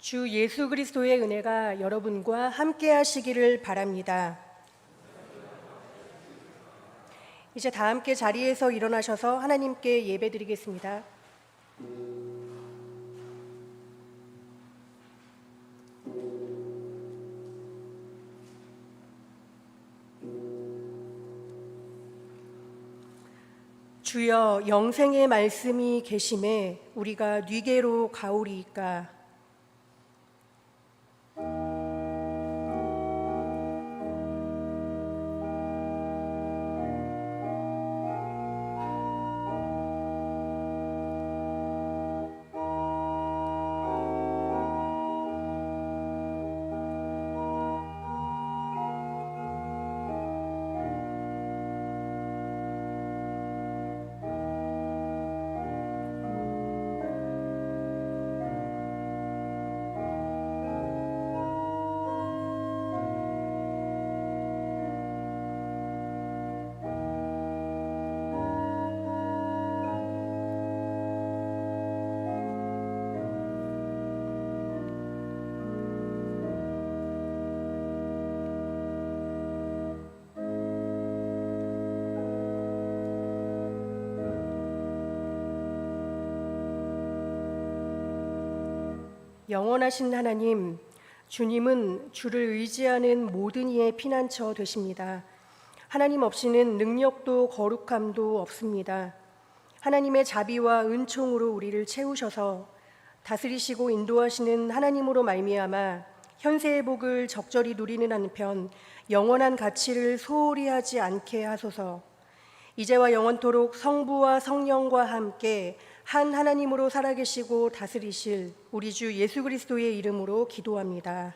주 예수 그리스도의 은혜가 여러분과 함께 하시기를 바랍니다. 이제 다 함께 자리에서 일어나셔서 하나님께 예배드리겠습니다. 주여, 영생의 말씀이 계심에 우리가 뉘게로 가오리이까. 영원하신 하나님, 주님은 주를 의지하는 모든 이의 피난처 되십니다. 하나님 없이는 능력도 거룩함도 없습니다. 하나님의 자비와 은총으로 우리를 채우셔서 다스리시고 인도하시는 하나님으로 말미암아 현세의 복을 적절히 누리는 한편 영원한 가치를 소홀히 하지 않게 하소서. 이제와 영원토록 성부와 성령과 함께 한 하나님으로 살아계시고 다스리실 우리 주 예수 그리스도의 이름으로 기도합니다.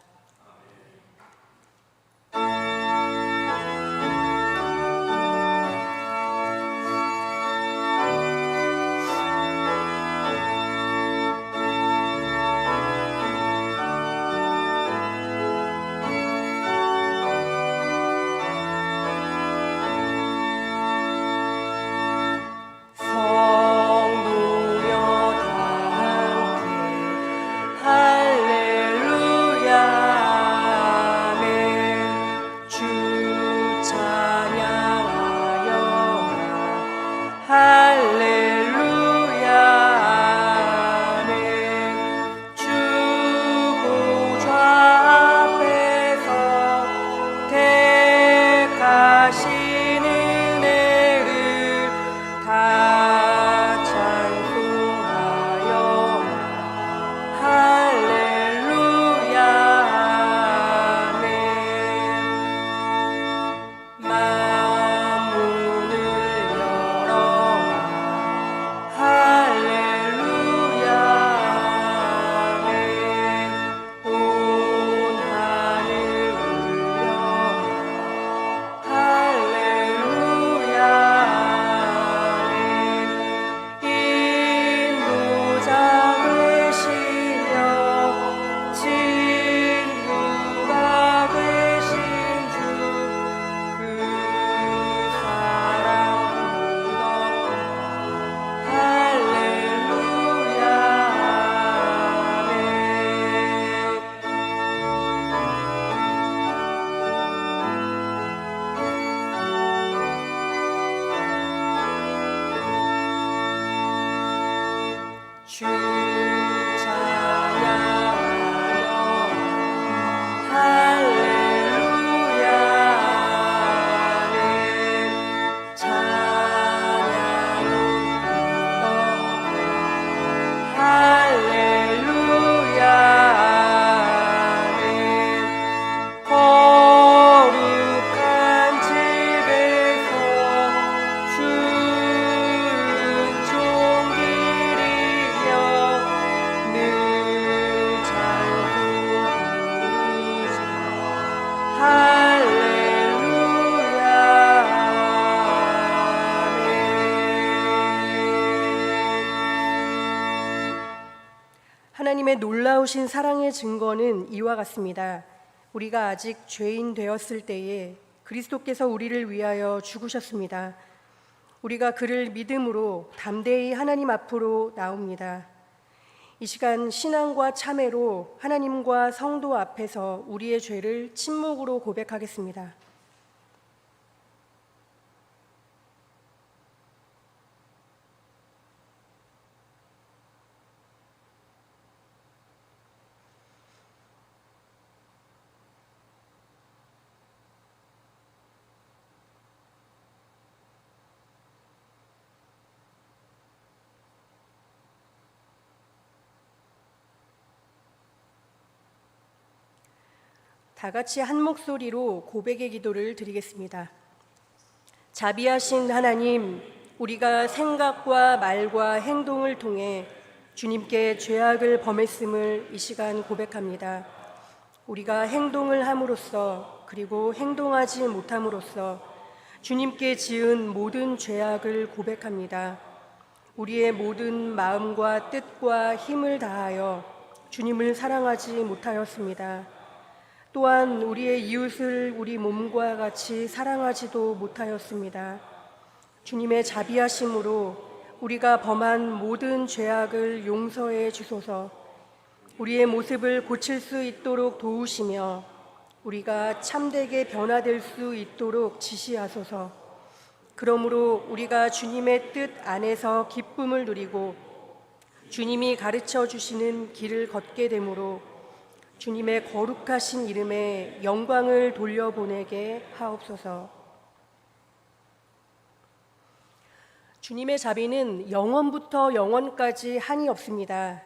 하나님의 놀라우신 사랑의 증거는 이와 같습니다. 우리가 아직 죄인 되었을 때에 그리스도께서 우리를 위하여 죽으셨습니다. 우리가 그를 믿음으로 담대히 하나님 앞으로 나옵니다. 이 시간 신앙과 참회로 하나님과 성도 앞에서 우리의 죄를 침묵으로 고백하겠습니다. 다 같이 한 목소리로 고백의 기도를 드리겠습니다. 자비하신 하나님, 우리가 생각과 말과 행동을 통해 주님께 죄악을 범했음을 이 시간 고백합니다. 우리가 행동을 함으로써 그리고 행동하지 못함으로써 주님께 지은 모든 죄악을 고백합니다. 우리의 모든 마음과 뜻과 힘을 다하여 주님을 사랑하지 못하였습니다. 또한 우리의 이웃을 우리 몸과 같이 사랑하지도 못하였습니다. 주님의 자비하심으로 우리가 범한 모든 죄악을 용서해 주소서. 우리의 모습을 고칠 수 있도록 도우시며 우리가 참되게 변화될 수 있도록 지시하소서. 그러므로 우리가 주님의 뜻 안에서 기쁨을 누리고 주님이 가르쳐 주시는 길을 걷게 되므로 주님의 거룩하신 이름에 영광을 돌려보내게 하옵소서. 주님의 자비는 영원부터 영원까지 한이 없습니다.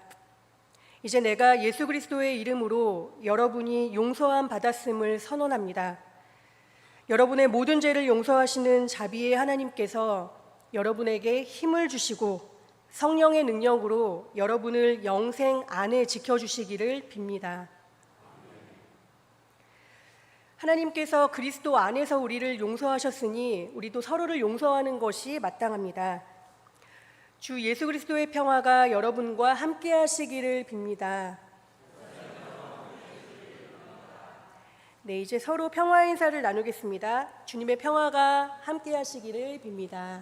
이제 내가 예수 그리스도의 이름으로 여러분이 용서함 받았음을 선언합니다. 여러분의 모든 죄를 용서하시는 자비의 하나님께서 여러분에게 힘을 주시고 성령의 능력으로 여러분을 영생 안에 지켜주시기를 빕니다. 하나님께서 그리스도 안에서 우리를 용서하셨으니 우리도 서로를 용서하는 것이 마땅합니다. 주 예수 그리스도의 평화가 여러분과 함께 하시기를 빕니다. 네, 이제 서로 평화 인사를 나누겠습니다. 주님의 평화가 함께 하시기를 빕니다.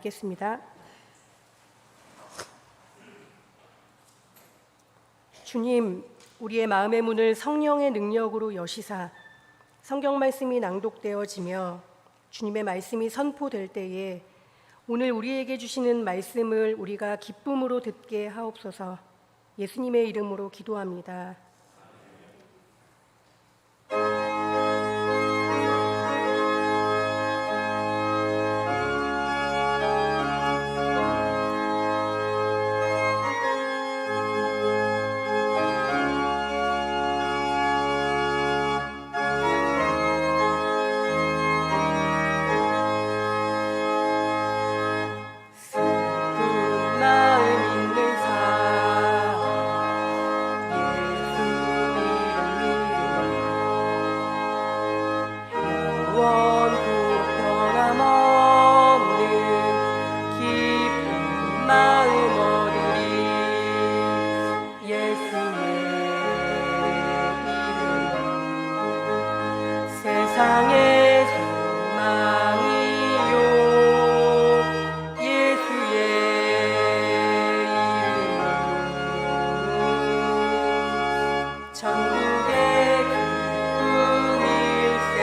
앉겠습니다. 주님, 우리의 마음의 문을 성령의 능력으로 여시사 성경 말씀이 낭독되어지며 주님의 말씀이 선포될 때에 오늘 우리에게 주시는 말씀을 우리가 기쁨으로 듣게 하옵소서. 예수님의 이름으로 기도합니다. 세상의 소망이요 예수의 이름 천국의 기쁨일세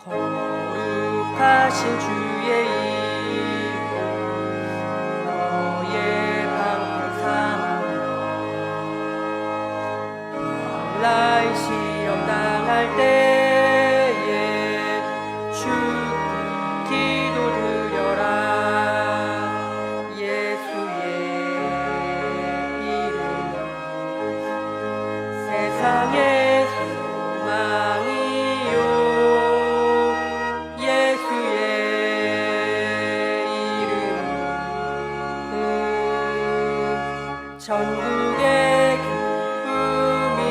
거룩하신 주의 이름 너의 방패 삼아 시험 당할 때에 주께 세상의 소망이요 예수의 이름은 전국의 기쁨일세.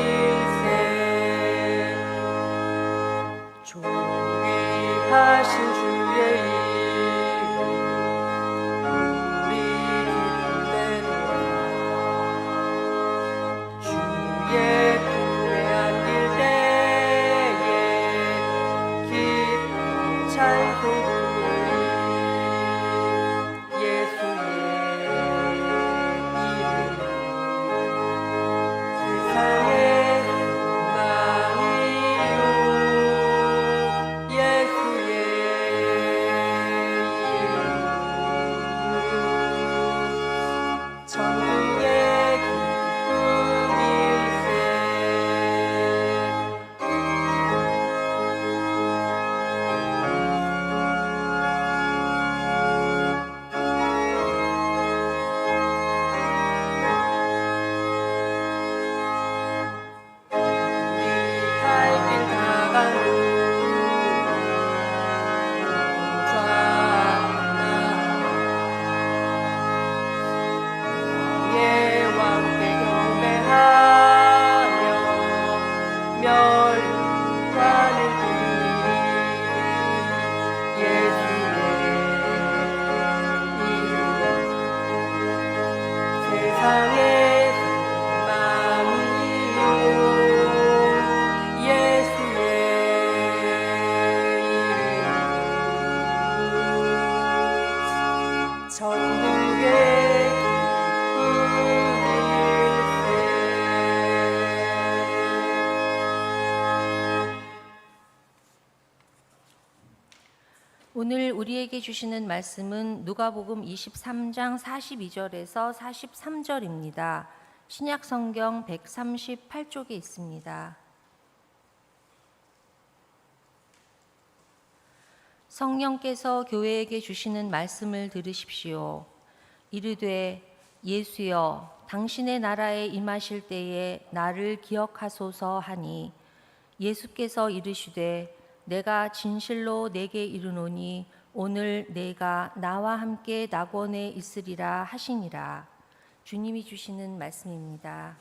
존귀하신 주의 이름 우리 기쁨되리라. 주의 품에 안길 때에 기쁜 찬송 부르리. 예수의 이름 세상의 소망이요 예수의 이름 전국의 기쁨일세. 갈 길 다가는 왕의 왕께 경배하며 멸관을 드리리. 예수의 이름 세상의 소망이요 예수의 이름 전국의 기쁨일세. 오늘 우리에게 주시는 말씀은 누가복음 23장 42절에서 43절입니다. 신약 성경 138쪽에 있습니다. 성령께서 교회에게 주시는 말씀을 들으십시오. 이르되 예수여 당신의 나라에 임하실 때에 나를 기억하소서 하니 예수께서 이르시되 내가 진실로 내게 이르노니 오늘 내가 나와 함께 낙원에 있으리라 하시니라. 주님이 주시는 말씀입니다.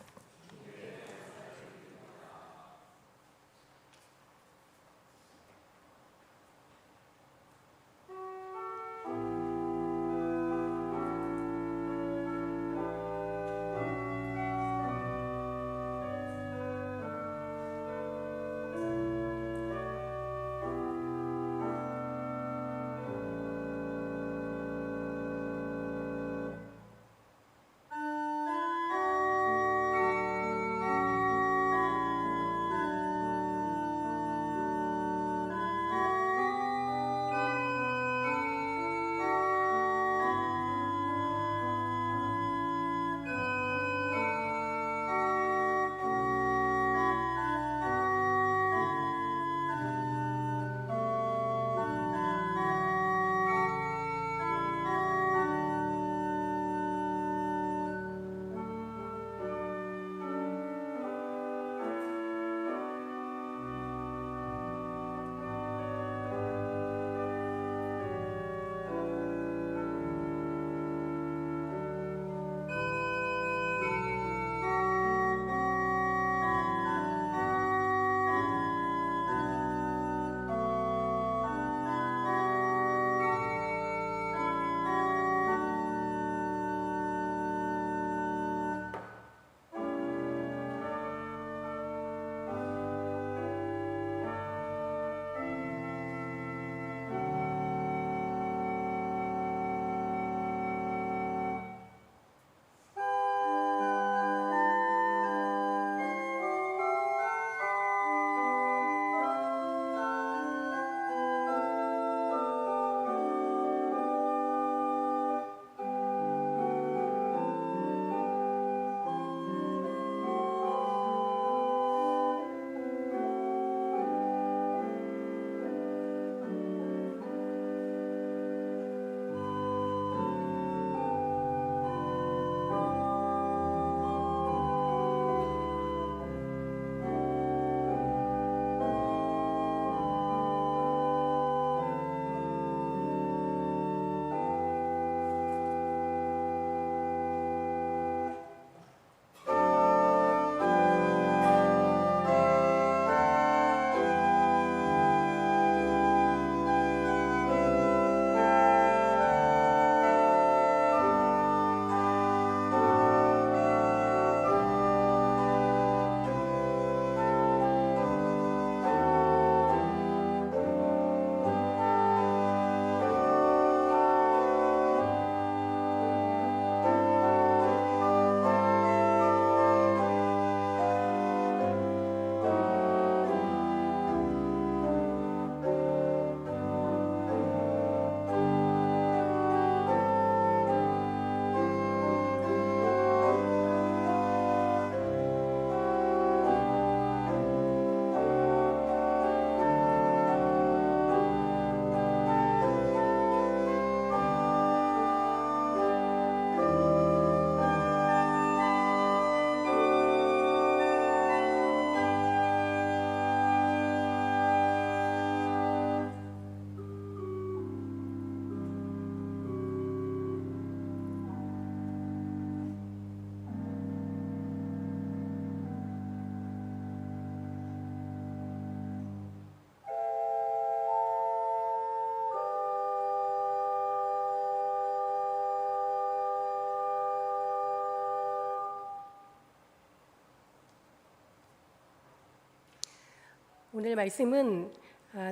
오늘 말씀은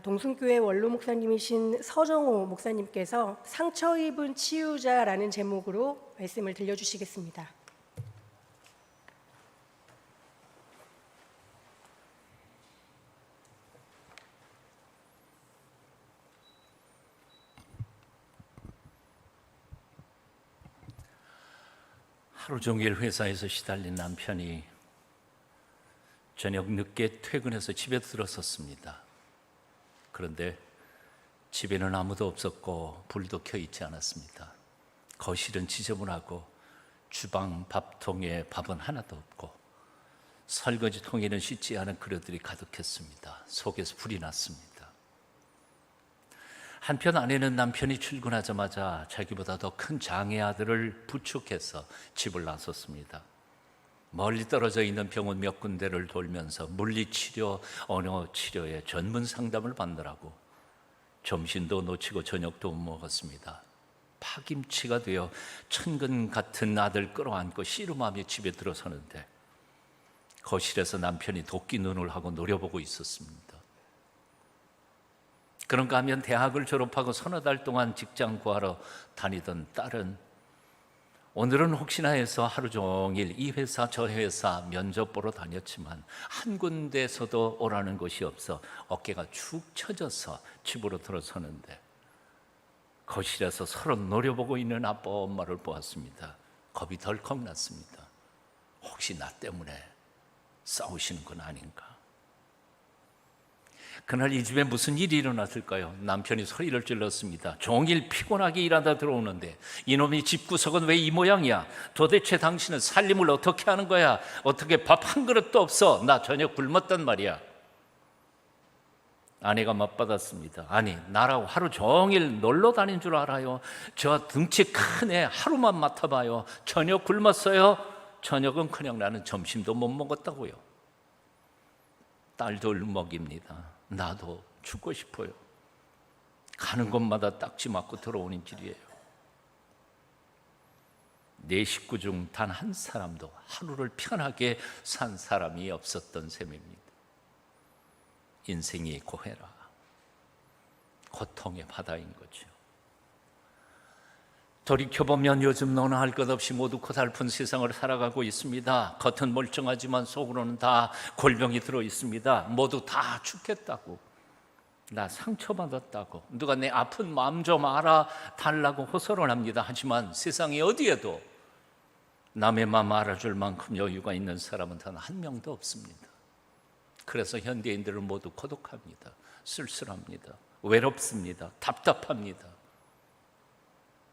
동순교회 원로 목사님이신 서정호 목사님께서 상처 입은 치유자라는 제목으로 말씀을 들려주시겠습니다. 하루 종일 회사에서 시달린 남편이 저녁 늦게 퇴근해서 집에 들어섰습니다. 그런데 집에는 아무도 없었고 불도 켜 있지 않았습니다. 거실은 지저분하고 주방 밥통에 밥은 하나도 없고 설거지통에는 씻지 않은 그릇들이 가득했습니다. 속에서 불이 났습니다. 한편 아내는 남편이 출근하자마자 자기보다 더 큰 장애 아들을 부축해서 집을 나섰습니다. 멀리 떨어져 있는 병원 몇 군데를 돌면서 물리치료, 언어치료의 전문 상담을 받느라고 점심도 놓치고 저녁도 못 먹었습니다. 파김치가 되어 천근 같은 아들 끌어안고 씨름하며 집에 들어서는데 거실에서 남편이 도끼 눈을 하고 노려보고 있었습니다. 그런가 하면 대학을 졸업하고 서너 달 동안 직장 구하러 다니던 딸은 오늘은 혹시나 해서 하루 종일 이 회사 저 회사 면접 보러 다녔지만 한 군데서도 오라는 곳이 없어 어깨가 축 처져서 집으로 들어서는데 거실에서 서로 노려보고 있는 아빠 엄마를 보았습니다. 겁이 덜컥 났습니다. 혹시 나 때문에 싸우시는 건 아닌가? 그날 이 집에 무슨 일이 일어났을까요? 남편이 소리를 질렀습니다. 종일 피곤하게 일하다 들어오는데 이놈이 집구석은 왜 이 모양이야? 도대체 당신은 살림을 어떻게 하는 거야? 어떻게 밥 한 그릇도 없어? 나 저녁 굶었단 말이야. 아내가 맞받았습니다. 아니, 나라고 하루 종일 놀러 다닌 줄 알아요? 저 등치 큰 애 하루만 맡아봐요. 저녁 굶었어요? 저녁은 그냥 나는 점심도 못 먹었다고요. 딸도 울먹입니다. 나도 죽고 싶어요. 가는 곳마다 딱지 맞고 들어오는 길이에요. 내 식구 중 단 한 사람도 하루를 편하게 산 사람이 없었던 셈입니다. 인생이 고해라. 고통의 바다인 거죠. 돌이켜보면 요즘 너나 할 것 없이 모두 고달픈 세상을 살아가고 있습니다. 겉은 멀쩡하지만 속으로는 다 골병이 들어있습니다. 모두 다 죽겠다고, 나 상처받았다고, 누가 내 아픈 마음 좀 알아달라고 호소를 합니다. 하지만 세상에 어디에도 남의 마음 알아줄 만큼 여유가 있는 사람은 단 한 명도 없습니다. 그래서 현대인들은 모두 고독합니다. 쓸쓸합니다. 외롭습니다. 답답합니다.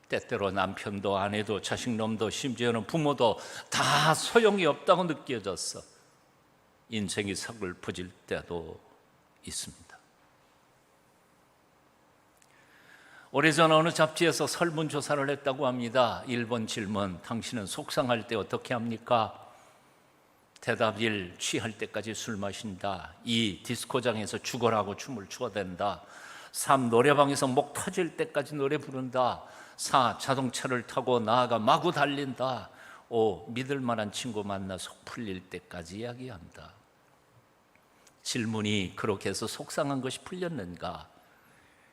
때때로 남편도 아내도 자식놈도 심지어는 부모도 다 소용이 없다고 느껴져서 인생이 서글퍼질 때도 있습니다. 오래전 어느 잡지에서 설문조사를 했다고 합니다. 1번 질문, 당신은 속상할 때 어떻게 합니까? 대답 1, 취할 때까지 술 마신다. 2, 디스코장에서 죽어라고 춤을 추어댄다. 3, 노래방에서 목 터질 때까지 노래 부른다. 4, 자동차를 타고 나아가 마구 달린다. 5, 믿을 만한 친구 만나 속 풀릴 때까지 이야기한다. 질문이 그렇게 해서 속상한 것이 풀렸는가?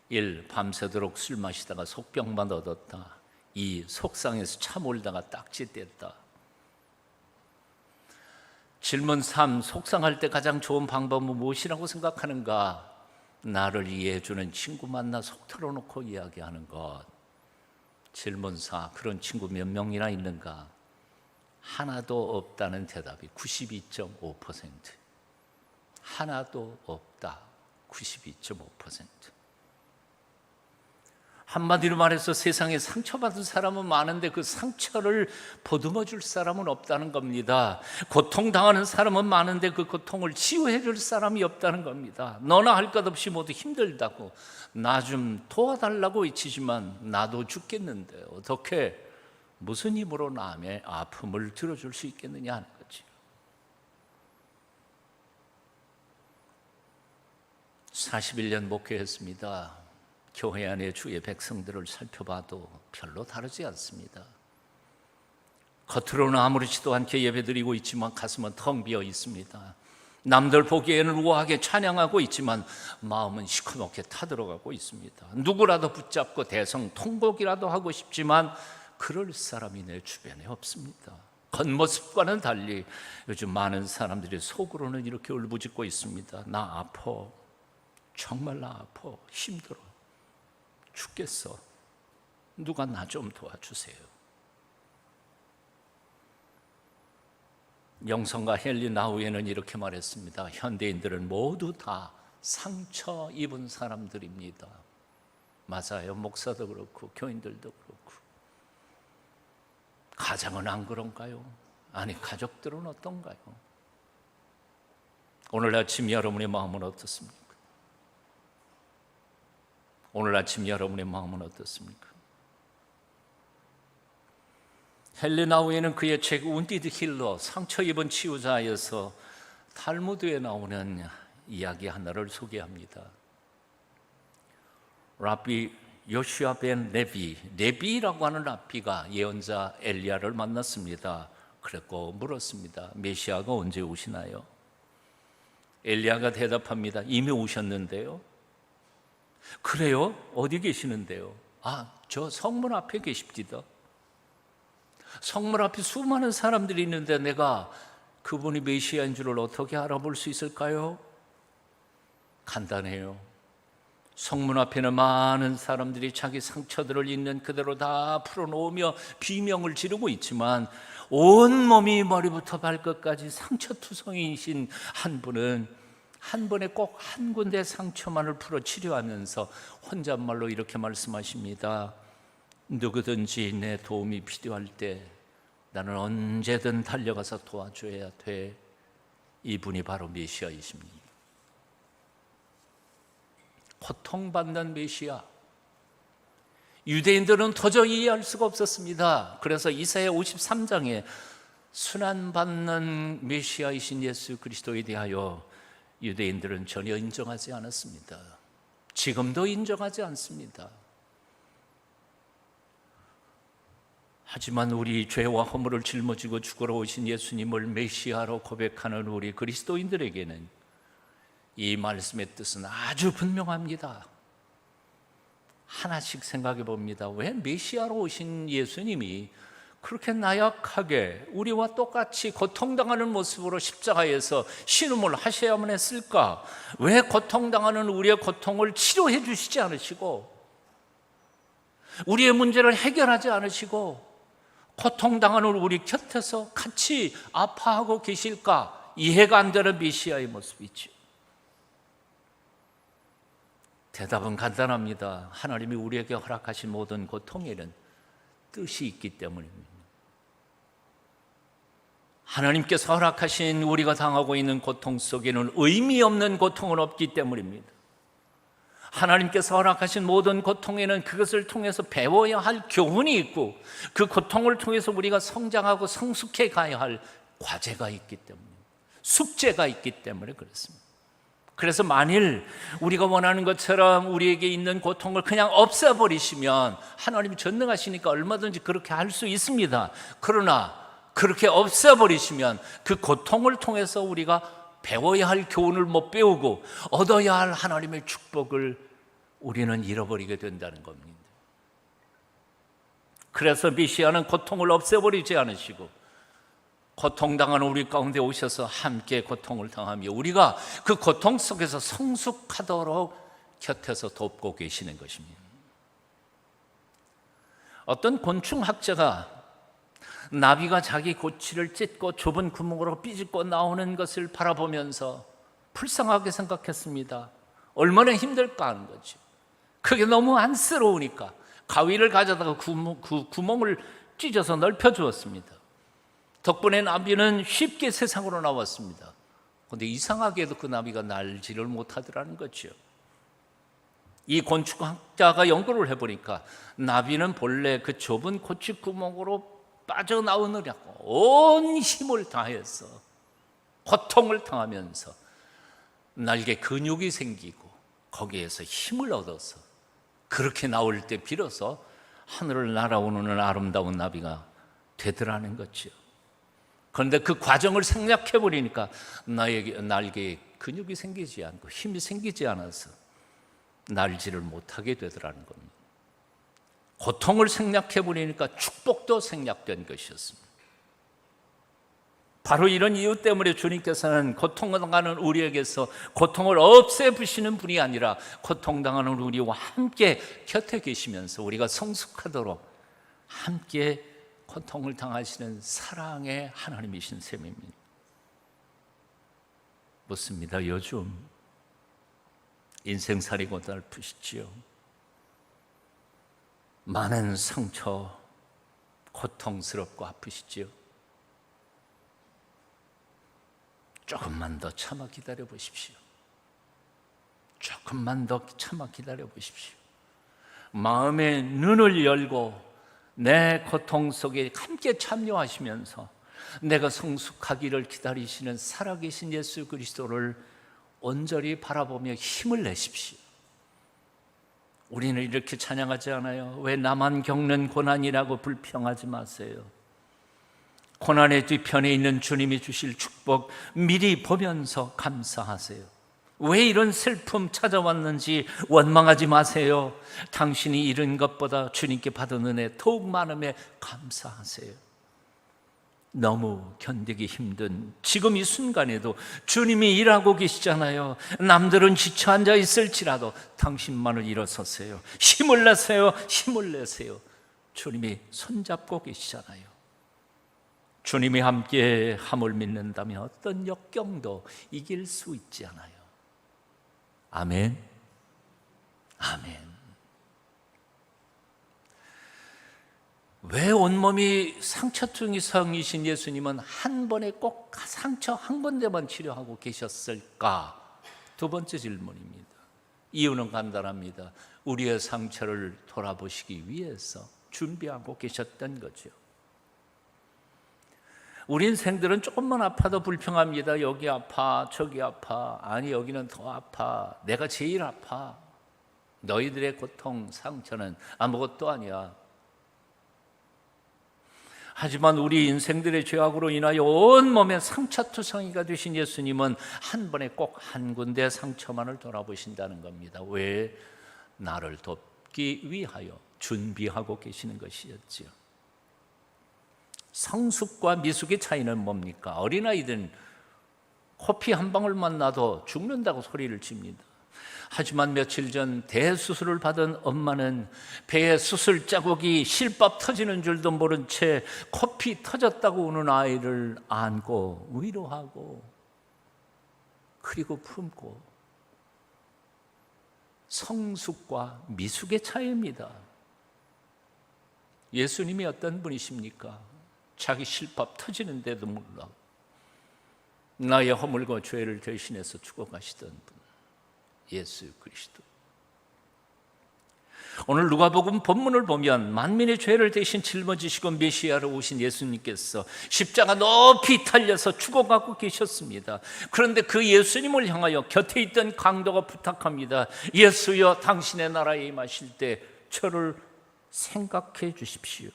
1, 밤새도록 술 마시다가 속병만 얻었다. 2, 속상해서 차 몰다가 딱지 뗐다. 질문 3, 속상할 때 가장 좋은 방법은 무엇이라고 생각하는가? 나를 이해해주는 친구 만나 속 털어놓고 이야기하는 것. 질문 4, 그런 친구 몇 명이나 있는가? 하나도 없다는 대답이 92.5%. 하나도 없다. 92.5%. 한마디로 말해서 세상에 상처받은 사람은 많은데 그 상처를 보듬어 줄 사람은 없다는 겁니다. 고통당하는 사람은 많은데 그 고통을 치유해 줄 사람이 없다는 겁니다. 너나 할 것 없이 모두 힘들다고, 나 좀 도와달라고 외치지만 나도 죽겠는데 어떻게, 무슨 힘으로 남의 아픔을 들어줄 수 있겠느냐 하는 거지. 41년 목회했습니다. 교회 안에 주의 백성들을 살펴봐도 별로 다르지 않습니다. 겉으로는 아무렇지도 않게 예배드리고 있지만 가슴은 텅 비어 있습니다. 남들 보기에는 우아하게 찬양하고 있지만 마음은 시커멓게 타들어가고 있습니다. 누구라도 붙잡고 대성통곡이라도 하고 싶지만 그럴 사람이 내 주변에 없습니다. 겉모습과는 달리 요즘 많은 사람들이 속으로는 이렇게 울부짖고 있습니다. 나 아파. 정말 나 아파. 힘들어. 죽겠어. 누가 나 좀 도와주세요. 영성가 헨리 나우에는 이렇게 말했습니다. 현대인들은 모두 다 상처 입은 사람들입니다. 맞아요. 목사도 그렇고 교인들도 그렇고. 가장은 안 그런가요? 아니, 가족들은 어떤가요? 오늘 아침 여러분의 마음은 어떻습니까? 오늘 아침 여러분의 마음은 어떻습니까? 헨리 나우에는 그의 책 운디드 힐러, 상처 입은 치유자에서 탈무드에 나오는 이야기 하나를 소개합니다. 라비 요슈아 벤 레비라고 하는 랍비가 예언자 엘리야를 만났습니다. 그랬고 물었습니다. 메시아가 언제 오시나요? 엘리야가 대답합니다. 이미 오셨는데요. 그래요? 어디 계시는데요? 저 성문 앞에 계십니다. 성문 앞에 수많은 사람들이 있는데 내가 그분이 메시아인 줄을 어떻게 알아볼 수 있을까요? 간단해요. 성문 앞에는 많은 사람들이 자기 상처들을 있는 그대로 다 풀어놓으며 비명을 지르고 있지만 온몸이 머리부터 발끝까지 상처투성이신 한 분은 한 번에 꼭 한 군데 상처만을 풀어 치료하면서 혼잣말로 이렇게 말씀하십니다. 누구든지 내 도움이 필요할 때 나는 언제든 달려가서 도와줘야 돼. 이분이 바로 메시아이십니다. 고통받는 메시아. 유대인들은 도저히 이해할 수가 없었습니다. 그래서 이사야 53장에 순환받는 메시아이신 예수 그리스도에 대하여 유대인들은 전혀 인정하지 않았습니다. 지금도 인정하지 않습니다. 하지만 우리 죄와 허물을 짊어지고 죽으러 오신 예수님을 메시아로 고백하는 우리 그리스도인들에게는 이 말씀의 뜻은 아주 분명합니다. 하나씩 생각해 봅니다. 왜 메시아로 오신 예수님이 그렇게 나약하게 우리와 똑같이 고통당하는 모습으로 십자가에서 신음을 하셔야만 했을까? 왜 고통당하는 우리의 고통을 치료해 주시지 않으시고 우리의 문제를 해결하지 않으시고 고통당하는 우리 곁에서 같이 아파하고 계실까? 이해가 안 되는 메시아의 모습이죠. 대답은 간단합니다. 하나님이 우리에게 허락하신 모든 고통에는 뜻이 있기 때문입니다. 하나님께서 허락하신 우리가 당하고 있는 고통 속에는 의미 없는 고통은 없기 때문입니다. 하나님께서 허락하신 모든 고통에는 그것을 통해서 배워야 할 교훈이 있고 그 고통을 통해서 우리가 성장하고 성숙해 가야 할 과제가 있기 때문입니다. 숙제가 있기 때문에 그렇습니다. 그래서 만일 우리가 원하는 것처럼 우리에게 있는 고통을 그냥 없애버리시면 하나님이 전능하시니까 얼마든지 그렇게 할 수 있습니다. 그러나 그렇게 없애버리시면 그 고통을 통해서 우리가 배워야 할 교훈을 못 배우고 얻어야 할 하나님의 축복을 우리는 잃어버리게 된다는 겁니다. 그래서 메시아는 고통을 없애버리지 않으시고 고통당하는 우리 가운데 오셔서 함께 고통을 당하며 우리가 그 고통 속에서 성숙하도록 곁에서 돕고 계시는 것입니다. 어떤 곤충학자가 나비가 자기 고치를 찢고 좁은 구멍으로 삐집고 나오는 것을 바라보면서 불쌍하게 생각했습니다. 얼마나 힘들까 하는 거죠. 그게 너무 안쓰러우니까 가위를 가져다가 그 구멍을 찢어서 넓혀주었습니다. 덕분에 나비는 쉽게 세상으로 나왔습니다. 그런데 이상하게도 그 나비가 날지를 못하더라는 거죠. 이 곤충학자가 연구를 해보니까 나비는 본래 그 좁은 고추구멍으로 빠져나오느라고 온 힘을 다해서 고통을 당하면서 날개 근육이 생기고 거기에서 힘을 얻어서 그렇게 나올 때 비로소 하늘을 날아오르는 아름다운 나비가 되더라는 거죠. 그런데 그 과정을 생략해 버리니까 나에게 날개에 근육이 생기지 않고 힘이 생기지 않아서 날지를 못하게 되더라는 겁니다. 고통을 생략해 버리니까 축복도 생략된 것이었습니다. 바로 이런 이유 때문에 주님께서는 고통당하는 우리에게서 고통을 없애부시는 분이 아니라 고통당하는 우리와 함께 곁에 계시면서 우리가 성숙하도록 함께 고통을 당하시는 사랑의 하나님이신 셈입니다. 묻습니다. 요즘 인생살이 고달프시지요? 많은 상처, 고통스럽고 아프시지요? 조금만 더 참아 기다려 보십시오. 조금만 더 참아 기다려 보십시오. 마음의 눈을 열고 내 고통 속에 함께 참여하시면서 내가 성숙하기를 기다리시는 살아계신 예수 그리스도를 온전히 바라보며 힘을 내십시오. 우리는 이렇게 찬양하지 않아요? 왜 나만 겪는 고난이라고 불평하지 마세요. 고난의 뒤편에 있는 주님이 주실 축복 미리 보면서 감사하세요. 왜 이런 슬픔 찾아왔는지 원망하지 마세요. 당신이 잃은 것보다 주님께 받은 은혜 더욱 많음에 감사하세요. 너무 견디기 힘든 지금 이 순간에도 주님이 일하고 계시잖아요. 남들은 지쳐 앉아 있을지라도 당신만을 일어서세요. 힘을 내세요. 힘을 내세요. 주님이 손잡고 계시잖아요. 주님이 함께 함을 믿는다면 어떤 역경도 이길 수 있지 않아요. 아멘. 아멘. 왜 온몸이 상처증이성이신 예수님은 한 번에 꼭 상처 한 군데만 치료하고 계셨을까? 두 번째 질문입니다. 이유는 간단합니다. 우리의 상처를 돌아보시기 위해서 준비하고 계셨던 거죠. 우리 인생들은 조금만 아파도 불평합니다. 여기 아파, 저기 아파, 아니 여기는 더 아파, 내가 제일 아파. 너희들의 고통, 상처는 아무것도 아니야. 하지만 우리 인생들의 죄악으로 인하여 온몸에 상처투성이가 되신 예수님은 한 번에 꼭 한 군데 상처만을 돌아보신다는 겁니다. 왜? 나를 돕기 위하여 준비하고 계시는 것이었죠. 성숙과 미숙의 차이는 뭡니까? 어린아이들은 코피 한 방울만 나도 죽는다고 소리를 칩니다. 하지만 며칠 전 대수술을 받은 엄마는 배에 수술 자국이 실밥 터지는 줄도 모른 채 코피 터졌다고 우는 아이를 안고 위로하고 그리고 품고, 성숙과 미숙의 차이입니다. 예수님이 어떤 분이십니까? 자기 실밥 터지는데도 몰라 나의 허물과 죄를 대신해서 죽어가시던 분, 예수 그리스도. 오늘 누가복음 본문을 보면 만민의 죄를 대신 짊어지시고 메시아로 오신 예수님께서 십자가 높이 달려서 죽어가고 계셨습니다. 그런데 그 예수님을 향하여 곁에 있던 강도가 부탁합니다. 예수여, 당신의 나라에 임하실 때 저를 생각해 주십시오.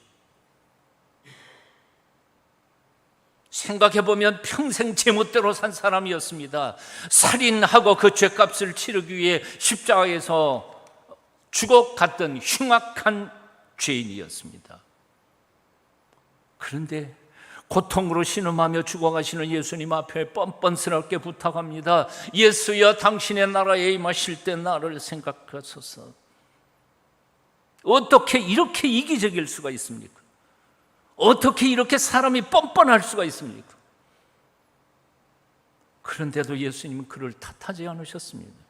생각해보면 평생 제멋대로 산 사람이었습니다. 살인하고 그 죄값을 치르기 위해 십자가에서 죽어갔던 흉악한 죄인이었습니다. 그런데 고통으로 신음하며 죽어가시는 예수님 앞에 뻔뻔스럽게 부탁합니다. 예수여, 당신의 나라에 임하실 때 나를 생각하소서. 어떻게 이렇게 이기적일 수가 있습니까? 어떻게 이렇게 사람이 뻔뻔할 수가 있습니까? 그런데도 예수님은 그를 탓하지 않으셨습니다.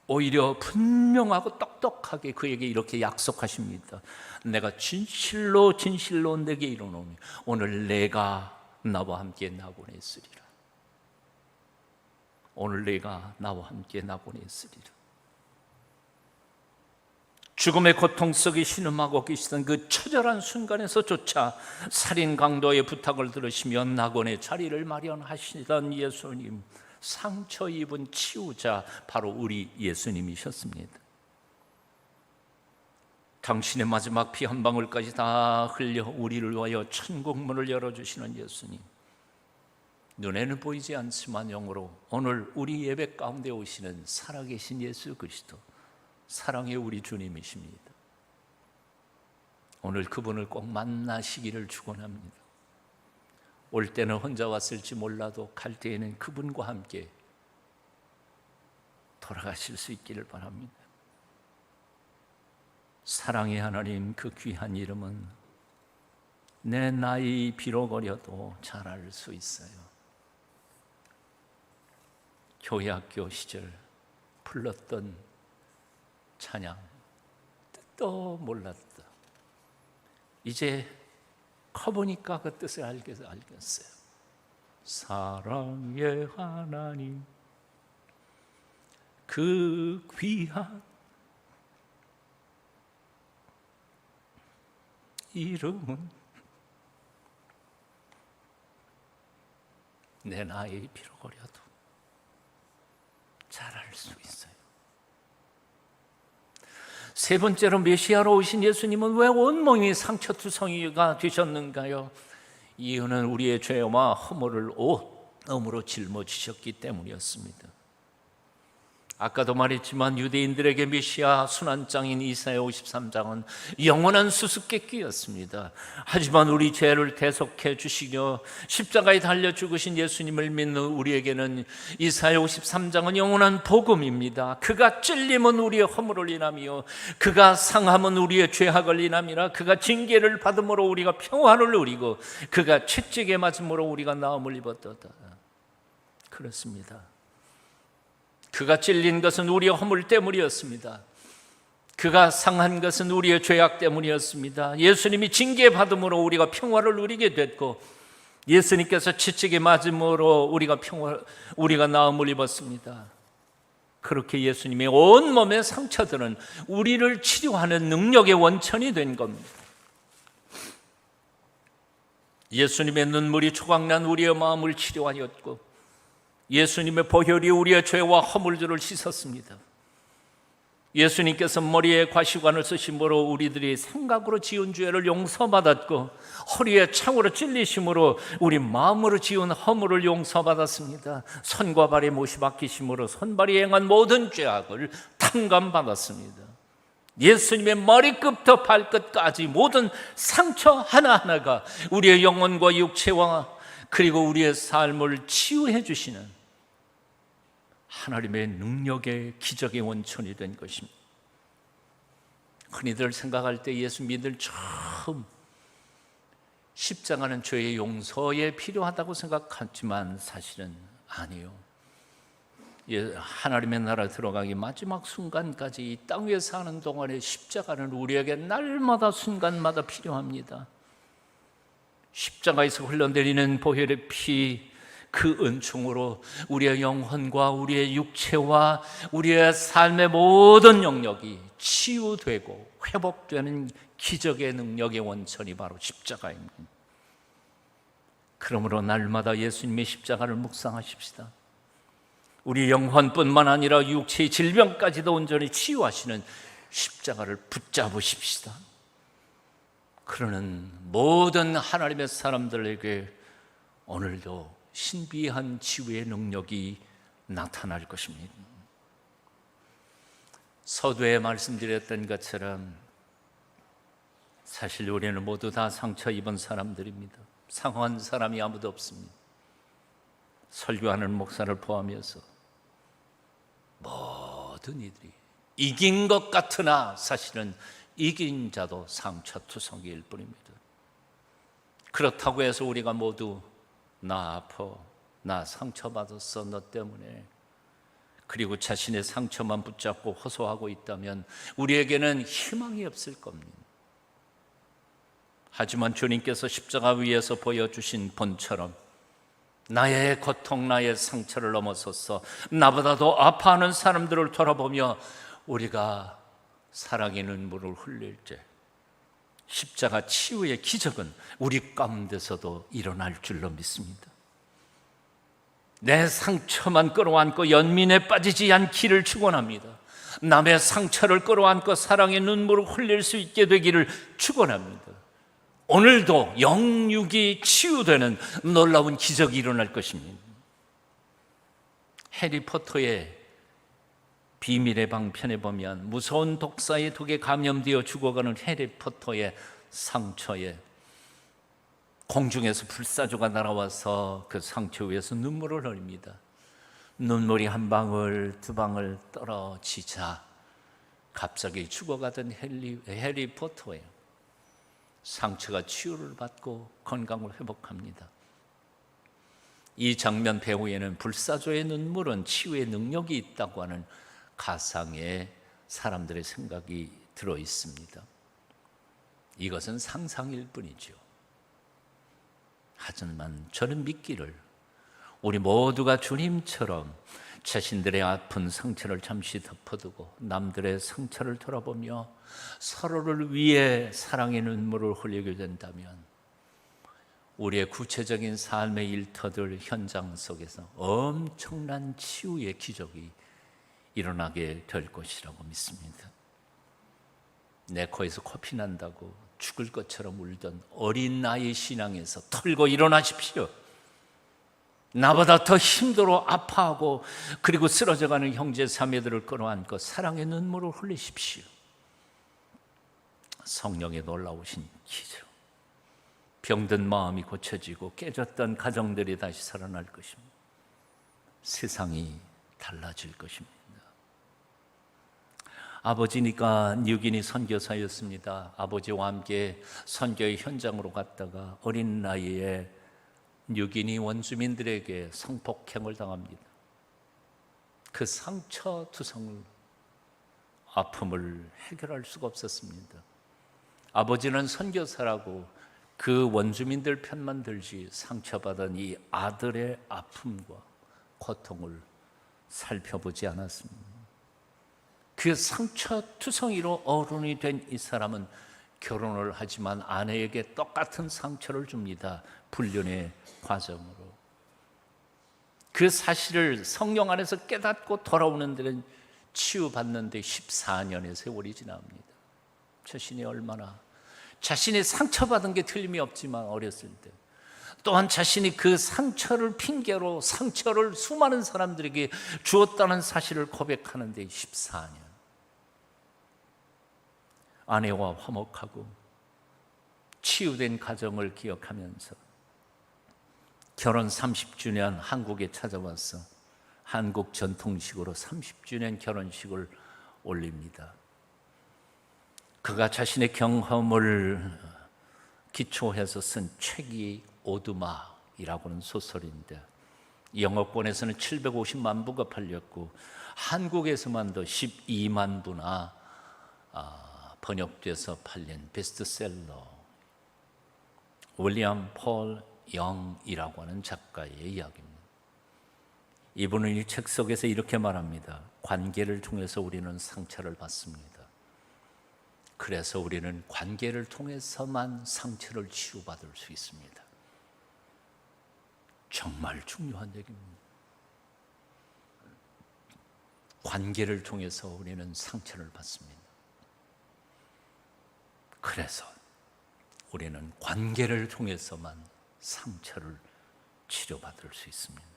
오히려 분명하고 똑똑하게 그에게 이렇게 약속하십니다. 내가 진실로 진실로 내게 이르노니 오늘 내가 나와 함께 나고내 있으리라. 오늘 내가 나와 함께 나고내 있으리라. 죽음의 고통 속에 신음하고 계시던 그 처절한 순간에서조차 살인 강도의 부탁을 들으시며 낙원의 자리를 마련하시던 예수님, 상처 입은 치유자, 바로 우리 예수님이셨습니다. 당신의 마지막 피 한 방울까지 다 흘려 우리를 위하여 천국문을 열어주시는 예수님, 눈에는 보이지 않지만 영으로 오늘 우리 예배 가운데 오시는 살아계신 예수 그리스도, 사랑의 우리 주님이십니다. 오늘 그분을 꼭 만나시기를 축원합니다. 올 때는 혼자 왔을지 몰라도 갈 때에는 그분과 함께 돌아가실 수 있기를 바랍니다. 사랑의 하나님, 그 귀한 이름은 내 나이 비록 어려도 잘 알 수 있어요. 교회 학교 시절 불렀던 찬양, 뜻도 몰랐다. 이제 커보니까 그 뜻을 알겠어요. 사랑의 하나님, 그 귀한 이름은 내 나이 비록 어려도 잘 알 수 있어요. 세 번째로 메시아로 오신 예수님은 왜 온몸이 상처투성이가 되셨는가요? 이유는 우리의 죄와 허물을 온몸으로 짊어지셨기 때문이었습니다. 아까도 말했지만 유대인들에게 메시아 순환장인 이사야 53장은 영원한 수수께끼였습니다. 하지만 우리 죄를 대속해 주시려 십자가에 달려 죽으신 예수님을 믿는 우리에게는 이사야 53장은 영원한 복음입니다. 그가 찔림은 우리의 허물을 인하며 그가 상함은 우리의 죄악을 인함이라. 그가 징계를 받음으로 우리가 평화를 누리고 그가 채찍에 맞음으로 우리가 나음을 입었도다. 그렇습니다. 그가 찔린 것은 우리의 허물 때문이었습니다. 그가 상한 것은 우리의 죄악 때문이었습니다. 예수님이 징계받음으로 우리가 평화를 누리게 됐고, 예수님께서 채찍에 맞음으로 우리가 나음을 입었습니다. 그렇게 예수님의 온몸의 상처들은 우리를 치료하는 능력의 원천이 된 겁니다. 예수님의 눈물이 조각난 우리의 마음을 치료하였고, 예수님의 보혈이 우리의 죄와 허물들을 씻었습니다. 예수님께서 머리에 과시관을 쓰심으로 우리들이 생각으로 지은 죄를 용서받았고, 허리에 창으로 찔리심으로 우리 마음으로 지은 허물을 용서받았습니다. 손과 발에 못이 박히심으로 손발이 행한 모든 죄악을 탕감받았습니다. 예수님의 머리끝부터 발끝까지 모든 상처 하나하나가 우리의 영혼과 육체와 그리고 우리의 삶을 치유해 주시는 하나님의 능력의 기적의 원천이 된 것입니다. 흔히들 생각할 때 예수 믿을 처음 십자가는 죄의 용서에 필요하다고 생각하지만 사실은 아니에요. 하나님의 나라 들어가기 마지막 순간까지 이 땅 위에 사는 동안에 십자가는 우리에게 날마다 순간마다 필요합니다. 십자가에서 흘러내리는 보혈의 피, 그 은총으로 우리의 영혼과 우리의 육체와 우리의 삶의 모든 영역이 치유되고 회복되는 기적의 능력의 원천이 바로 십자가입니다. 그러므로 날마다 예수님의 십자가를 묵상하십시다. 우리 영혼뿐만 아니라 육체의 질병까지도 온전히 치유하시는 십자가를 붙잡으십시다. 그러는 모든 하나님의 사람들에게 오늘도 신비한 치유의 능력이 나타날 것입니다. 서두에 말씀드렸던 것처럼 사실 우리는 모두 다 상처 입은 사람들입니다. 상한 사람이 아무도 없습니다. 설교하는 목사를 포함해서 모든 이들이 이긴 것 같으나 사실은 이긴 자도 상처투성이일 뿐입니다. 그렇다고 해서 우리가 모두 나 아파, 나 상처받았어, 너 때문에, 그리고 자신의 상처만 붙잡고 호소하고 있다면 우리에게는 희망이 없을 겁니다. 하지만 주님께서 십자가 위에서 보여주신 본처럼 나의 고통, 나의 상처를 넘어서서 나보다도 아파하는 사람들을 돌아보며 우리가 사랑의 눈물을 흘릴 때 십자가 치유의 기적은 우리 가운데서도 일어날 줄로 믿습니다. 내 상처만 끌어안고 연민에 빠지지 않기를 축원합니다. 남의 상처를 끌어안고 사랑의 눈물을 흘릴 수 있게 되기를 축원합니다. 오늘도 영육이 치유되는 놀라운 기적이 일어날 것입니다. 해리포터의 비밀의 방편에 보면 무서운 독사의 독에 감염되어 죽어가는 해리포터의 상처에 공중에서 불사조가 날아와서 그 상처 위에서 눈물을 흘립니다. 눈물이 한 방울 두 방울 떨어지자 갑자기 죽어가던 해리포터예요. 상처가 치유를 받고 건강을 회복합니다. 이 장면 배후에는 불사조의 눈물은 치유의 능력이 있다고 하는 가상의 사람들의 생각이 들어 있습니다. 이것은 상상일 뿐이죠. 하지만 저는 믿기를 우리 모두가 주님처럼 자신들의 아픈 상처를 잠시 덮어두고 남들의 상처를 돌아보며 서로를 위해 사랑의 눈물을 흘리게 된다면 우리의 구체적인 삶의 일터들 현장 속에서 엄청난 치유의 기적이 일어나게 될 것이라고 믿습니다. 내 코에서 코피 난다고 죽을 것처럼 울던 어린 나이의 신앙에서 털고 일어나십시오. 나보다 더 힘들어 아파하고 그리고 쓰러져가는 형제 자매들을 끌어안고 사랑의 눈물을 흘리십시오. 성령의 놀라우신 기적, 병든 마음이 고쳐지고 깨졌던 가정들이 다시 살아날 것입니다. 세상이 달라질 것입니다. 아버지니까 뉴기니 선교사였습니다. 아버지와 함께 선교의 현장으로 갔다가 어린 나이에 뉴기니 원주민들에게 성폭행을 당합니다. 그 상처 투성을 아픔을 해결할 수가 없었습니다. 아버지는 선교사라고 그 원주민들 편만 들지 상처받은 이 아들의 아픔과 고통을 살펴보지 않았습니다. 그 상처 투성이로 어른이 된 이 사람은 결혼을 하지만 아내에게 똑같은 상처를 줍니다. 불륜의 과정으로. 그 사실을 성령 안에서 깨닫고 돌아오는 데는 치유받는 데 14년의 세월이 지납니다. 자신이 얼마나 자신이 상처받은 게 틀림이 없지만 어렸을 때 또한 자신이 그 상처를 핑계로 상처를 수많은 사람들에게 주었다는 사실을 고백하는 데 14년. 아내와 화목하고 치유된 가정을 기억하면서 결혼 30주년 한국에 찾아와서 한국 전통식으로 30주년 결혼식을 올립니다. 그가 자신의 경험을 기초해서 쓴 책이 오두막이라고 하는 소설인데 영어권에서는 750만 부가 팔렸고 한국에서만도 12만 부나 번역돼서 팔린 베스트셀러, 윌리엄 폴 영이라고 하는 작가의 이야기입니다. 이분은 이 책 속에서 이렇게 말합니다. 관계를 통해서 우리는 상처를 받습니다. 그래서 우리는 관계를 통해서만 상처를 치유받을 수 있습니다. 정말 중요한 얘기입니다. 관계를 통해서 우리는 상처를 받습니다. 그래서 우리는 관계를 통해서만 상처를 치료받을 수 있습니다.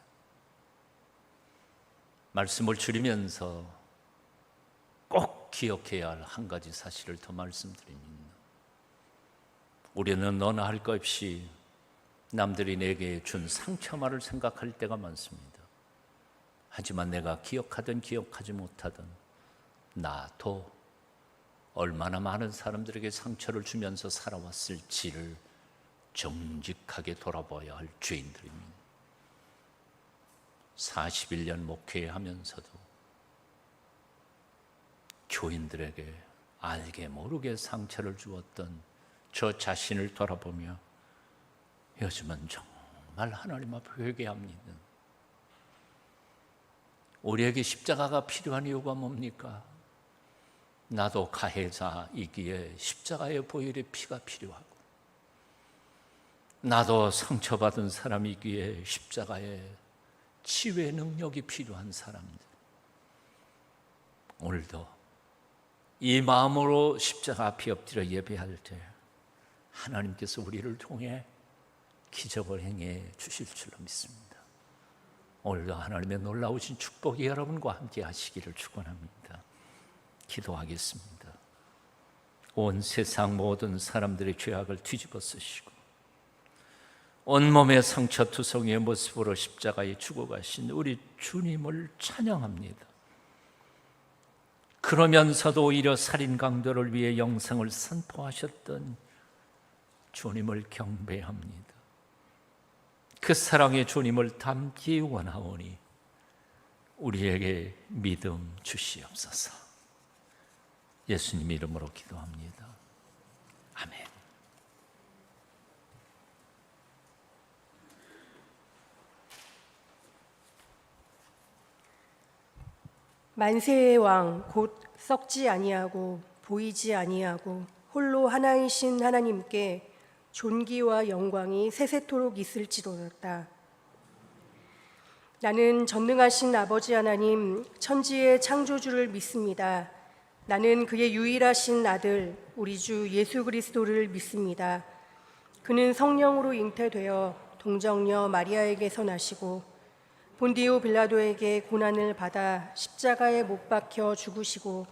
말씀을 줄이면서 꼭 기억해야 할 한 가지 사실을 더 말씀드립니다. 우리는 너나 할 것 없이 남들이 내게 준 상처만을 생각할 때가 많습니다. 하지만 내가 기억하든 기억하지 못하든 나도 얼마나 많은 사람들에게 상처를 주면서 살아왔을지를 정직하게 돌아봐야 할 죄인들입니다. 41년 목회하면서도 교인들에게 알게 모르게 상처를 주었던 저 자신을 돌아보며 요즘은 정말 하나님 앞에 회개합니다. 우리에게 십자가가 필요한 이유가 뭡니까? 나도 가해자이기에 십자가의 보혈의 피가 필요하고 나도 상처받은 사람이기에 십자가의 치유의 능력이 필요한 사람들. 오늘도 이 마음으로 십자가 앞에 엎드려 예배할 때 하나님께서 우리를 통해 기적을 행해 주실 줄로 믿습니다. 오늘도 하나님의 놀라우신 축복이 여러분과 함께 하시기를 축원합니다. 기도하겠습니다. 온 세상 모든 사람들의 죄악을 뒤집어 쓰시고 온몸의 상처투성이의 모습으로 십자가에 죽어가신 우리 주님을 찬양합니다. 그러면서도 오히려 살인 강도를 위해 영생을 선포하셨던 주님을 경배합니다. 그 사랑의 주님을 닮기 원하오니 우리에게 믿음 주시옵소서. 예수님 이름으로 기도합니다. 아멘. 만세의 왕 곧 썩지 아니하고 보이지 아니하고 홀로 하나이신 하나님께 존귀와 영광이 세세토록 있을지로다. 나는 전능하신 아버지 하나님 천지의 창조주를 믿습니다. 나는 그의 유일하신 아들 우리 주 예수 그리스도를 믿습니다. 그는 성령으로 잉태되어 동정녀 마리아에게서 나시고 본디오 빌라도에게 고난을 받아 십자가에 못 박혀 죽으시고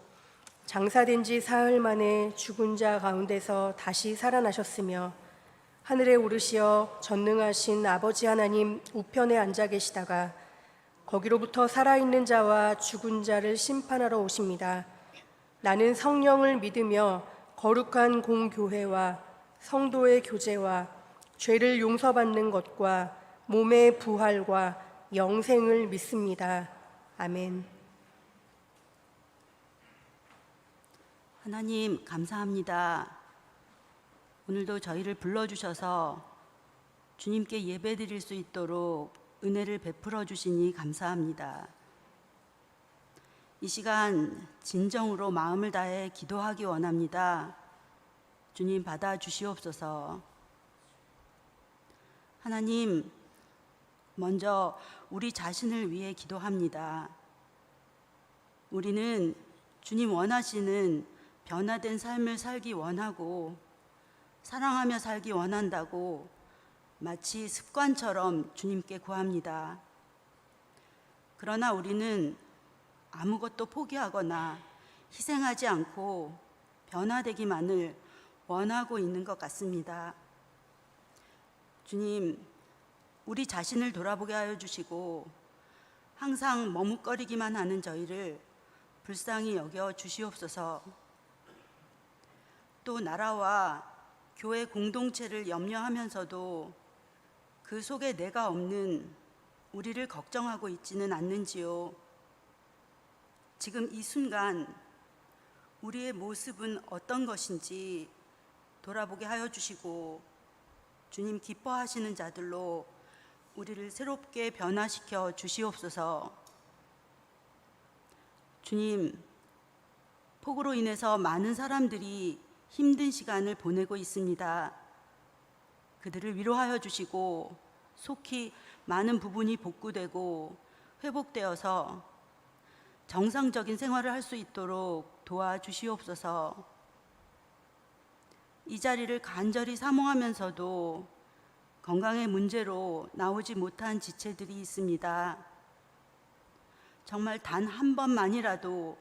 장사된 지 사흘 만에 죽은 자 가운데서 다시 살아나셨으며 하늘에 오르시어 전능하신 아버지 하나님 우편에 앉아 계시다가 거기로부터 살아있는 자와 죽은 자를 심판하러 오십니다. 나는 성령을 믿으며 거룩한 공교회와 성도의 교제와 죄를 용서받는 것과 몸의 부활과 영생을 믿습니다. 아멘. 하나님 감사합니다. 오늘도 저희를 불러주셔서 주님께 예배드릴 수 있도록 은혜를 베풀어 주시니 감사합니다. 이 시간 진정으로 마음을 다해 기도하기 원합니다. 주님 받아 주시옵소서. 하나님, 먼저 우리 자신을 위해 기도합니다. 우리는 주님 원하시는 변화된 삶을 살기 원하고 사랑하며 살기 원한다고 마치 습관처럼 주님께 구합니다. 그러나 우리는 아무것도 포기하거나 희생하지 않고 변화되기만을 원하고 있는 것 같습니다. 주님, 우리 자신을 돌아보게 하여 주시고 항상 머뭇거리기만 하는 저희를 불쌍히 여겨 주시옵소서. 또 나라와 교회 공동체를 염려하면서도 그 속에 내가 없는 우리를 걱정하고 있지는 않는지요. 지금 이 순간 우리의 모습은 어떤 것인지 돌아보게 하여 주시고 주님 기뻐하시는 자들로 우리를 새롭게 변화시켜 주시옵소서. 주님, 폭우로 인해서 많은 사람들이 힘든 시간을 보내고 있습니다. 그들을 위로하여 주시고 속히 많은 부분이 복구되고 회복되어서 정상적인 생활을 할 수 있도록 도와주시옵소서. 이 자리를 간절히 사모하면서도 건강의 문제로 나오지 못한 지체들이 있습니다. 정말 단 한 번만이라도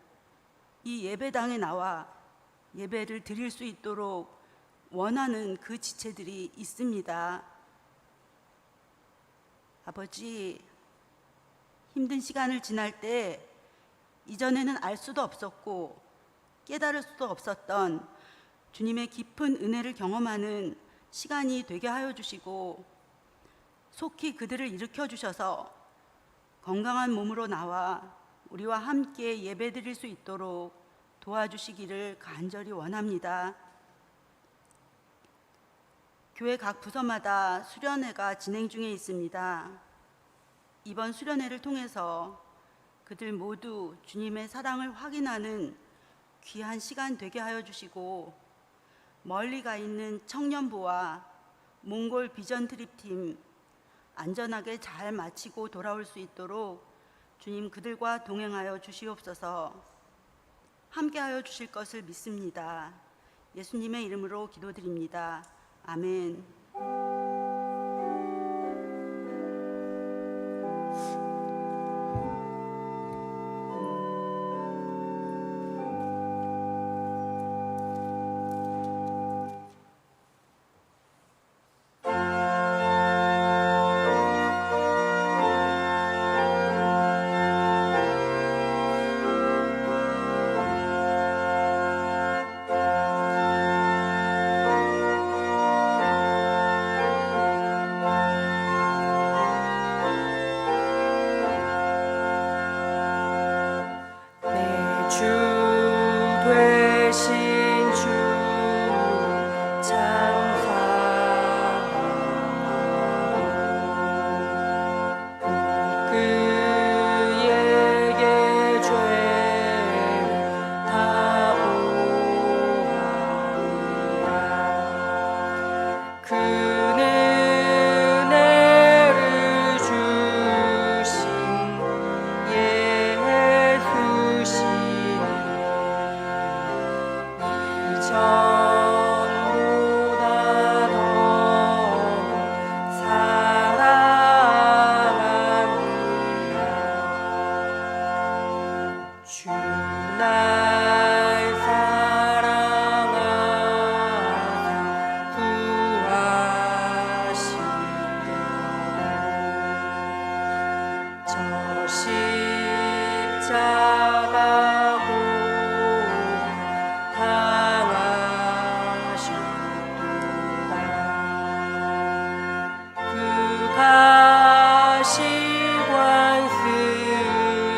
이 예배당에 나와 예배를 드릴 수 있도록 원하는 그 지체들이 있습니다. 아버지, 힘든 시간을 지날 때 이전에는 알 수도 없었고 깨달을 수도 없었던 주님의 깊은 은혜를 경험하는 시간이 되게 하여 주시고 속히 그들을 일으켜 주셔서 건강한 몸으로 나와 우리와 함께 예배드릴 수 있도록 도와주시기를 간절히 원합니다. 교회 각 부서마다 수련회가 진행 중에 있습니다. 이번 수련회를 통해서 그들 모두 주님의 사랑을 확인하는 귀한 시간 되게 하여 주시고 멀리 가 있는 청년부와 몽골 비전 트립팀 안전하게 잘 마치고 돌아올 수 있도록 주님 그들과 동행하여 주시옵소서. 함께하여 주실 것을 믿습니다. 예수님의 이름으로 기도드립니다. 아멘. 주 되신 주 감사하고 그에게 죄를 다 보아리라. 그는 은혜를 주신 예수시니 이전보다 더 사랑합니다. 주 날 사랑하사 구하시려 저 십자가 당하셨도다. 그 가시관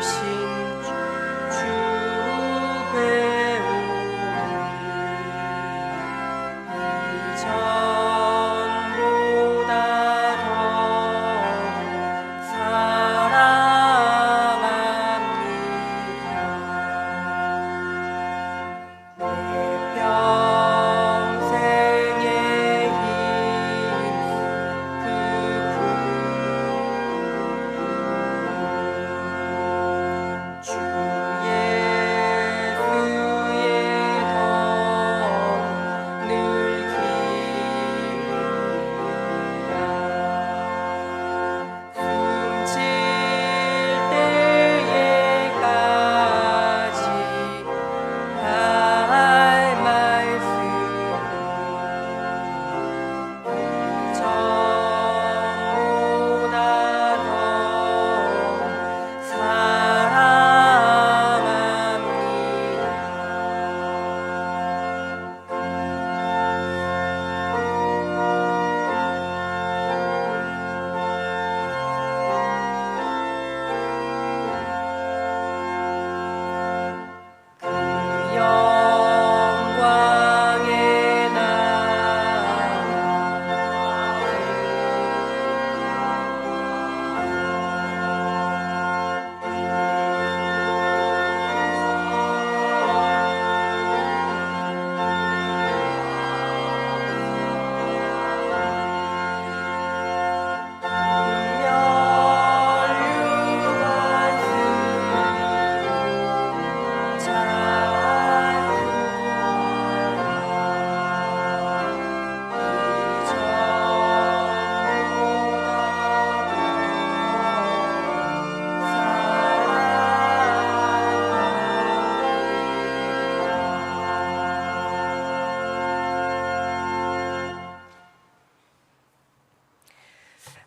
쓰신 주 배우니 이전보다 더 사랑합니다. 내 평생의 주 예수의 더 늘 기리라. 숨질 때에까지 할 말씀 이전보다 더 사랑합니다. 그 영광의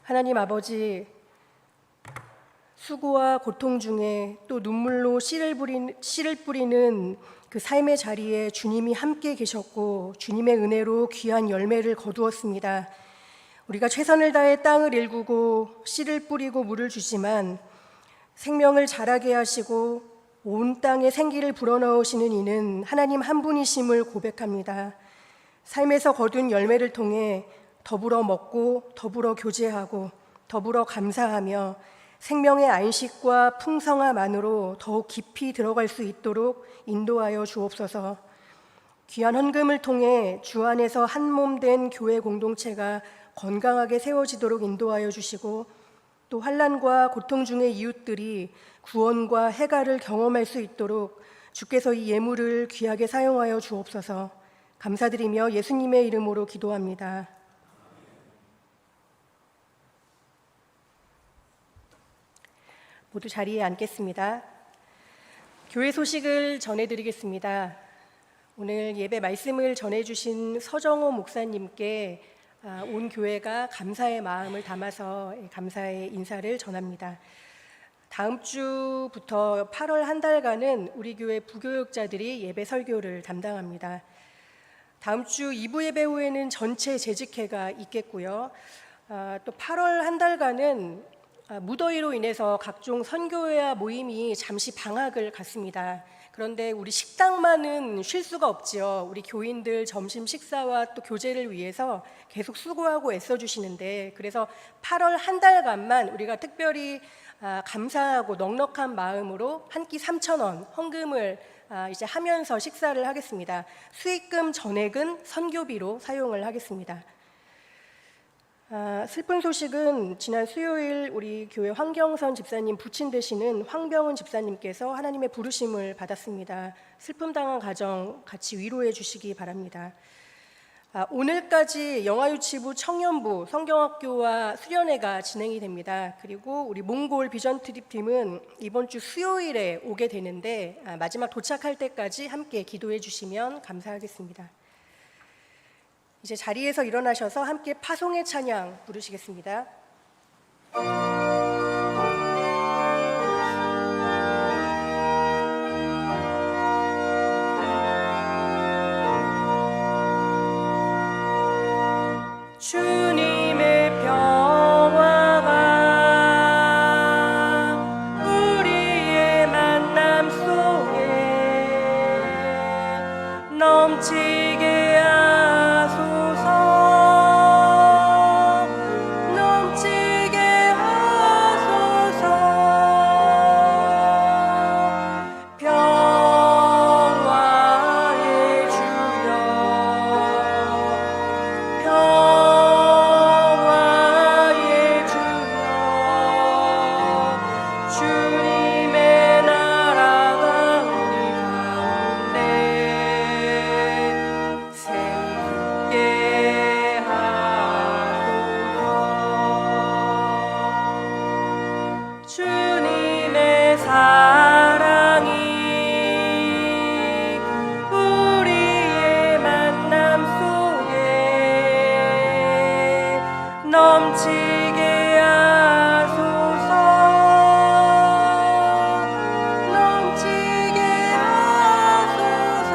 하나님 아버지, 수고와 고통 중에 또 눈물로 씨를 뿌리는 그 삶의 자리에 주님이 함께 계셨고 주님의 은혜로 귀한 열매를 거두었습니다. 우리가 최선을 다해 땅을 일구고 씨를 뿌리고 물을 주지만 생명을 자라게 하시고 온 땅에 생기를 불어넣으시는 이는 하나님 한 분이심을 고백합니다. 삶에서 거둔 열매를 통해 더불어 먹고 더불어 교제하고 더불어 감사하며 생명의 안식과 풍성함 안으로 더욱 깊이 들어갈 수 있도록 인도하여 주옵소서. 귀한 헌금을 통해 주 안에서 한 몸 된 교회 공동체가 건강하게 세워지도록 인도하여 주시고 또 환난과 고통 중의 이웃들이 구원과 해가를 경험할 수 있도록 주께서 이 예물을 귀하게 사용하여 주옵소서. 감사드리며 예수님의 이름으로 기도합니다. 모두 자리에 앉겠습니다. 교회 소식을 전해드리겠습니다. 오늘 예배 말씀을 전해주신 서정호 목사님께 온 교회가 감사의 마음을 담아서 감사의 인사를 전합니다. 다음 주부터 8월 한 달간은 우리 교회 부교육자들이 예배 설교를 담당합니다. 다음 주 2부 예배 후에는 전체 재직회가 있겠고요. 또 8월 한 달간은 무더위로 인해서 각종 선교회와 모임이 잠시 방학을 갖습니다. 그런데 우리 식당만은 쉴 수가 없지요. 우리 교인들 점심 식사와 또 교제를 위해서 계속 수고하고 애써주시는데, 그래서 8월 한 달간만 우리가 특별히 감사하고 넉넉한 마음으로 한 끼 3,000원 헌금을 이제 하면서 식사를 하겠습니다. 수익금 전액은 선교비로 사용을 하겠습니다. 슬픈 소식은 지난 수요일 우리 교회 황경선 집사님 부친 되시는 황병은 집사님께서 하나님의 부르심을 받았습니다. 슬픔 당한 가정 같이 위로해 주시기 바랍니다. 오늘까지 영아유치부, 청년부, 성경학교와 수련회가 진행이 됩니다. 그리고 우리 몽골 비전 트립팀은 이번 주 수요일에 오게 되는데 마지막 도착할 때까지 함께 기도해 주시면 감사하겠습니다. 이제 자리에서 일어나셔서 함께 파송의 찬양 부르시겠습니다. 주님의 평화가 우리의 만남 속에 넘치게 하소서. 넘치게 하소서. 평화의 주여, 평화의 주여, 주님의 나라가 우리 가운데 새롭게 하소서. 주님의 사랑이 우리의 만남 속에 넘치게 하소서. 넘치게 하소서.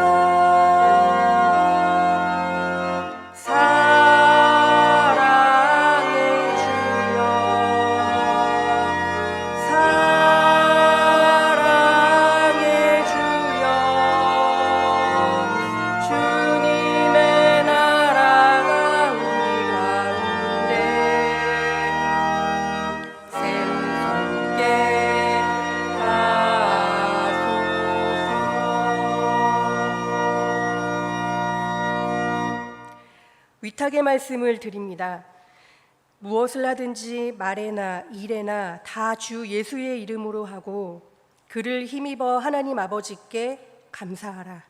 사랑의 주여, 사랑의 주여, 주님의 나라가 우리 가운데 새롭게 하소서. 위탁의 말씀을 드립니다. 무엇을 하든지 말에나 일에나 다 주 예수의 이름으로 하고 그를 힘입어 하나님 아버지께 감사하라.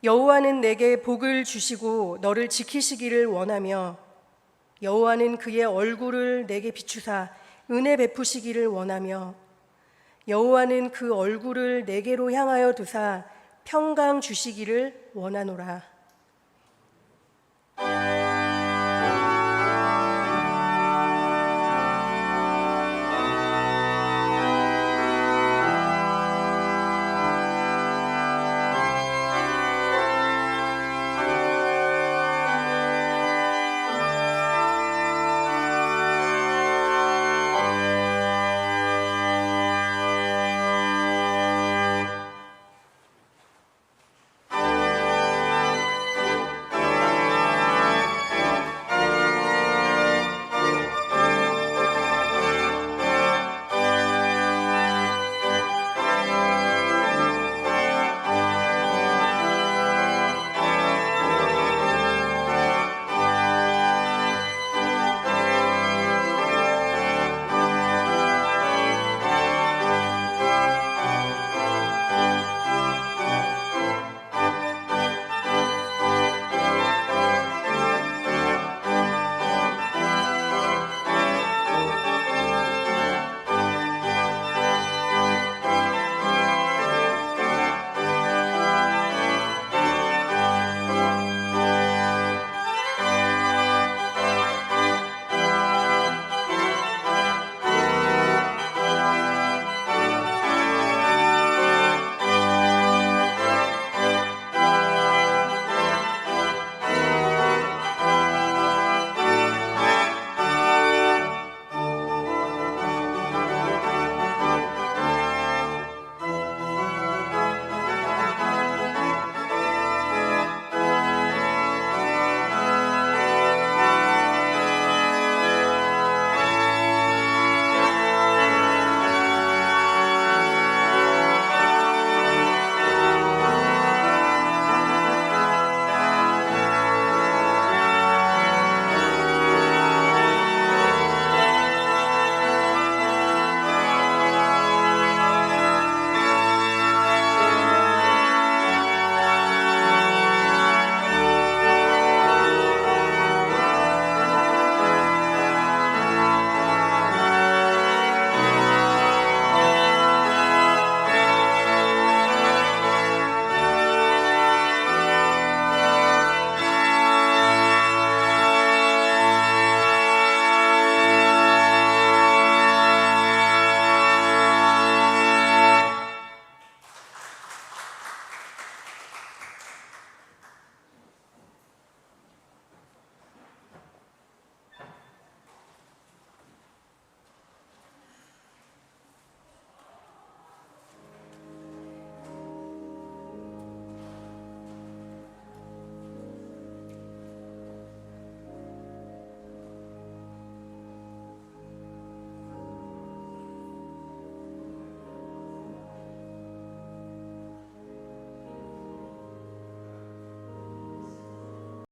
여호와는 내게 복을 주시고 너를 지키시기를 원하며 여호와는 그의 얼굴을 내게 비추사 은혜 베푸시기를 원하며 여호와는 그 얼굴을 내게로 향하여 두사 평강 주시기를 원하노라.